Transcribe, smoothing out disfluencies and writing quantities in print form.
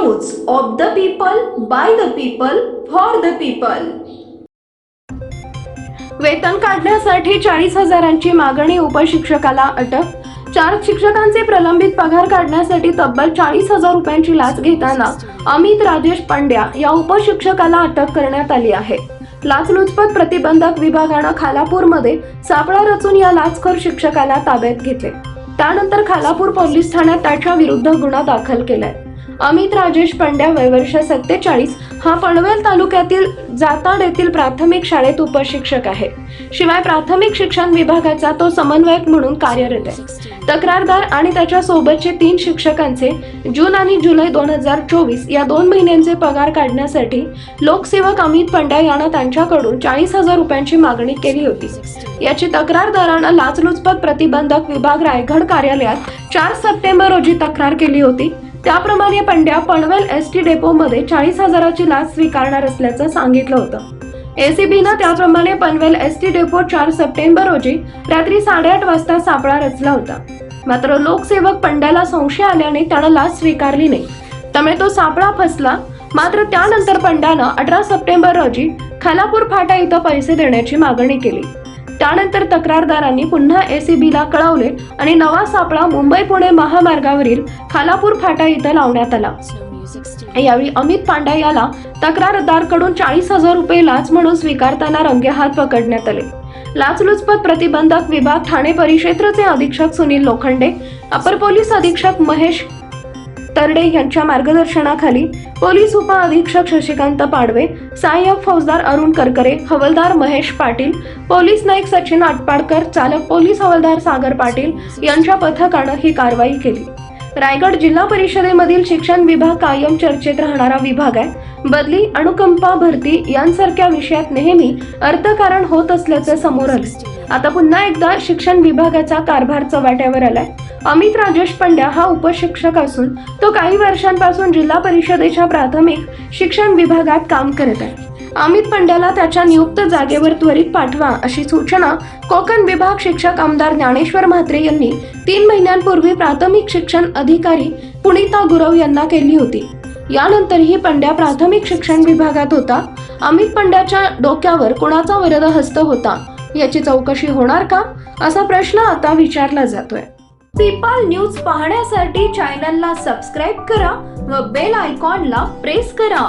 News of the people, by the people, for the people. वेतन काढण्यासाठी 40,000ची मागणी, उपशिक्षकाला अटक। 4 शिक्षकांचे प्रलंबित पगार काढण्यासाठी तब्बल 40,000 रुपयांची लाच घेताना अमित राजेश पंड्या या उपशिक्षकाला अटक करण्यात आली आहे। लाचलुचपत प्रतिबंधक विभागानं खालापूरमध्ये सापळा रचून या लाचखोर शिक्षकाला ताब्यात घेतले। त्यानंतर खालापूर पोलीस ठाण्यात त्याच्या विरुद्ध गुन्हा दाखल केलाय। अमित राजेश पंड्या, वय वर्ष 47, हा पनवेल तालुक्यातील जाताड येथील प्राथमिक शाळेत उपशिक्षक आहे। शिवाय प्राथमिक शिक्षण विभागाचा तो समन्वयक म्हणून कार्यरत आहे। तक्रारदार आणि त्याच्या सोबतचे 3 शिक्षकांचे जून आणि जुलै 2024 या 2 महिन्यांचे पगार काढण्यासाठी लोकसेवक अमित पंड्या यानं त्यांच्याकडून 40,000 रुपयांची मागणी केली होती। याची तक्रारदारानं लाचलुचपत प्रतिबंधक विभाग रायगड कार्यालयात 4 सप्टेंबर रोजी तक्रार केली होती। त्याप्रमाणे पंड्या पनवेल एसटी डेपोमध्ये 40,000ची लाच स्वीकारणार असल्याचं सांगितलं होतं। एसीबीनं त्याप्रमाणे पनवेल एसटी डेपो 4 सप्टेंबर रोजी रात्री 8:30 वाजता सापळा रचला होता। मात्र लोकसेवक पंड्याला संशय आल्याने त्यानं लाच स्वीकारली नाही, त्यामुळे तो सापळा फसला। मात्र त्यानंतर पंड्यानं 18 सप्टेंबर रोजी खालापूर फाटा इथं पैसे देण्याची मागणी केली। त्यानंतर तक्रारदारांनी पुन्हा एसीबीला कळवले आणि नवा सापळा मुंबई पुणे महामार्गावरील खालापूर फाटा इथं लावण्यात आला। यावेळी अमित पांड्या याला तक्रारदाराकडून 40,000 रुपये लाच म्हणून स्वीकारताना रंगेहात पकडण्यात आले। लाचलुचपत प्रतिबंधक विभाग ठाणे परिक्षेत्रचे अधीक्षक सुनील लोखंडे, अपर पोलीस अधीक्षक महेश तरडे यांच्या मार्गदर्शनाखाली पोलीस उप अधीक्षक शशिकांत पाडवे, सहाय्यक फौजदार अरुण करकरे, हवालदार महेश पाटील, पोलीस नाईक सचिन आटपाडकर, चालक पोलीस हवालदार सागर पाटील यांच्या पथकानं ही कारवाई केली। रायगड जिल्हा परिषदेमधील शिक्षण विभाग कायम चर्चेत राहणारा विभाग आहे। बदली, अनुकंपा, भरती यांसारख्या विषयात नेहमी अर्थकारण होत असल्याचं समोर आलं। आता पुन्हा एकदा शिक्षण विभागाचा कारभार चव्हाट्यावर आलाय। अमित राजेश पंड्या हा उपशिक्षक असून तो काही वर्षांपासून जिल्हा परिषदेच्या प्राथमिक शिक्षण विभागात काम करत आहे। अमित पंड्याला त्याच्या नियुक्त जागेवर त्वरित पाठवा अशी सूचना कोकण विभाग शिक्षक आमदार ज्ञानेश्वर म्हात्रे यांनी 3 महिन्यांपूर्वी प्राथमिक शिक्षण अधिकारी पुनीता गुरव यांना केली होती। यानंतरही पंड्या प्राथमिक शिक्षण विभागात होता। अमित पंड्याच्या डोक्यावर कोणाचा वरदहस्त होता याची चौकशी होणार का, असा प्रश्न आता विचारला जातोय। पीपल न्यूज पाहण्यासाठी चॅनलला सबस्क्राईब करा व बेल आयकॉनला प्रेस करा।